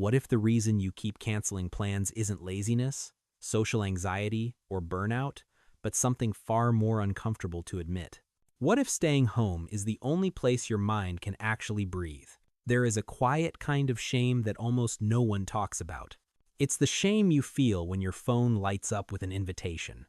What if the reason you keep canceling plans isn't laziness, social anxiety, or burnout, but something far more uncomfortable to admit? What if staying home is the only place your mind can actually breathe? There is a quiet kind of shame that almost no one talks about. It's the shame you feel when your phone lights up with an invitation,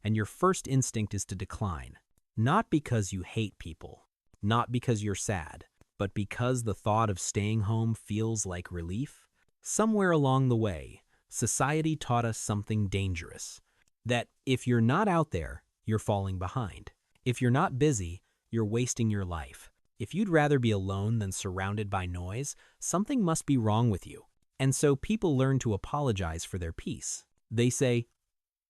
and your first instinct is to decline. Not because you hate people, not because you're sad, but because the thought of staying home feels like relief. Somewhere along the way, society taught us something dangerous. That if you're not out there, you're falling behind. If you're not busy, you're wasting your life. If you'd rather be alone than surrounded by noise, something must be wrong with you. And so people learn to apologize for their peace. They say,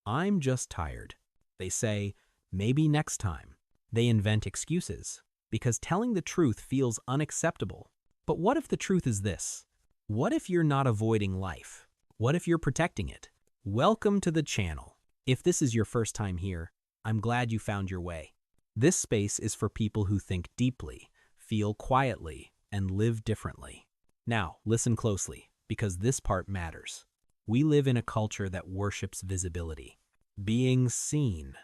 "I'm just tired." They say, "Maybe next time." They invent excuses because telling the truth feels unacceptable. But what if the truth is this? What if you're not avoiding life? What if you're protecting it? Welcome to the channel. If this is your first time here, I'm glad you found your way. This space is for people who think deeply, feel quietly, and live differently. Now, listen closely, because this part matters. We live in a culture that worships visibility. Being seen,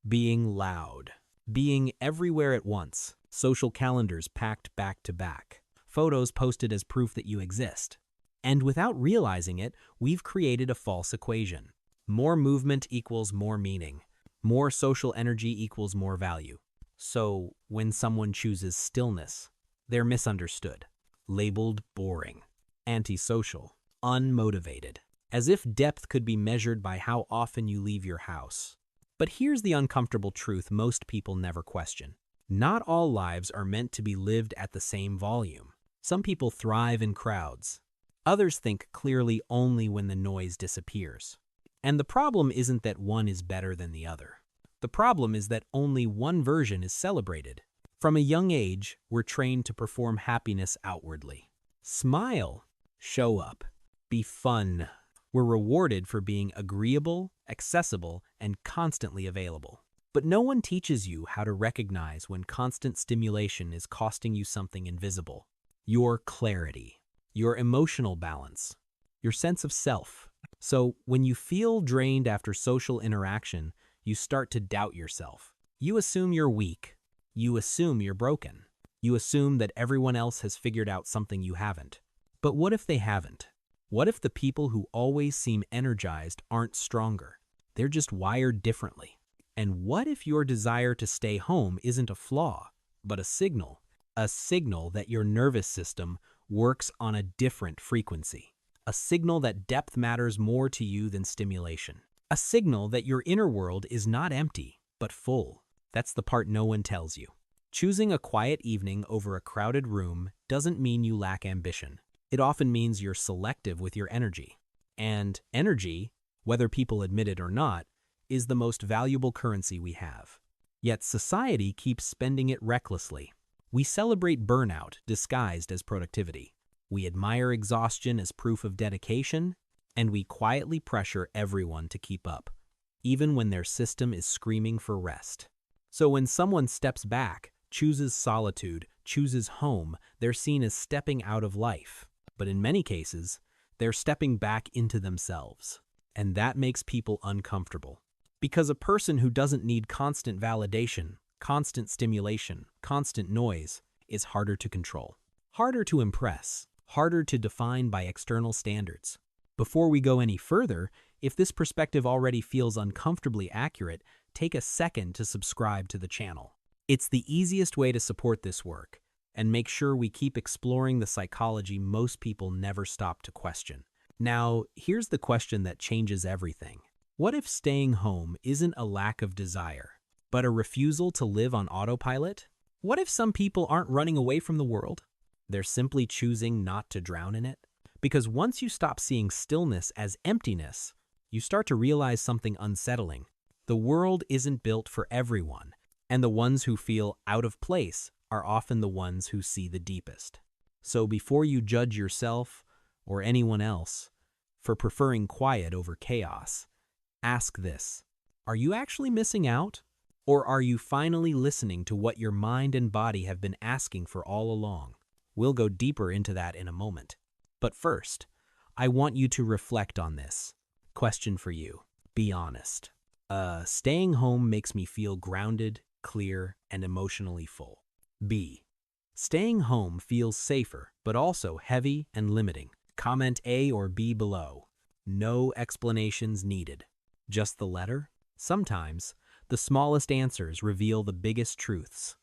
being loud, being everywhere at once. Social calendars packed back to back. Photos posted as proof that you exist. And without realizing it, we've created a false equation. More movement equals more meaning. More social energy equals more value. So, when someone chooses stillness, they're misunderstood, labeled boring, antisocial, unmotivated, as if depth could be measured by how often you leave your house. But here's the uncomfortable truth most people never question. Not all lives are meant to be lived at the same volume. Some people thrive in crowds. Others think clearly only when the noise disappears. And the problem isn't that one is better than the other. The problem is that only one version is celebrated. From a young age, we're trained to perform happiness outwardly. Smile, show up, be fun. We're rewarded for being agreeable, accessible, and constantly available. But no one teaches you how to recognize when constant stimulation is costing you something invisible. Your clarity, your emotional balance, your sense of self. So when you feel drained after social interaction, you start to doubt yourself. You assume you're weak. You assume you're broken. You assume that everyone else has figured out something you haven't. But what if they haven't? What if the people who always seem energized aren't stronger? They're just wired differently. And what if your desire to stay home isn't a flaw, but a signal? A signal that your nervous system works on a different frequency. A signal that depth matters more to you than stimulation. A signal that your inner world is not empty, but full. That's the part no one tells you. Choosing a quiet evening over a crowded room doesn't mean you lack ambition. It often means you're selective with your energy. And energy, whether people admit it or not, is the most valuable currency we have. Yet society keeps spending it recklessly. We celebrate burnout disguised as productivity. We admire exhaustion as proof of dedication, and we quietly pressure everyone to keep up, even when their system is screaming for rest. So when someone steps back, chooses solitude, chooses home, they're seen as stepping out of life. But in many cases, they're stepping back into themselves. And that makes people uncomfortable. Because a person who doesn't need constant validation, constant stimulation, constant noise is harder to control, harder to impress, harder to define by external standards. Before we go any further, if this perspective already feels uncomfortably accurate, take a second to subscribe to the channel. It's the easiest way to support this work, and make sure we keep exploring the psychology most people never stop to question. Now, here's the question that changes everything. What if staying home isn't a lack of desire, but a refusal to live on autopilot? What if some people aren't running away from the world? They're simply choosing not to drown in it? Because once you stop seeing stillness as emptiness, you start to realize something unsettling. The world isn't built for everyone, and the ones who feel out of place are often the ones who see the deepest. So before you judge yourself or anyone else for preferring quiet over chaos, ask this: are you actually missing out? Or are you finally listening to what your mind and body have been asking for all along? We'll go deeper into that in a moment. But first, I want you to reflect on this. Question for you. Be honest. Staying home makes me feel grounded, clear, and emotionally full. B. Staying home feels safer, but also heavy and limiting. Comment A or B below. No explanations needed. Just the letter? Sometimes, the smallest answers reveal the biggest truths.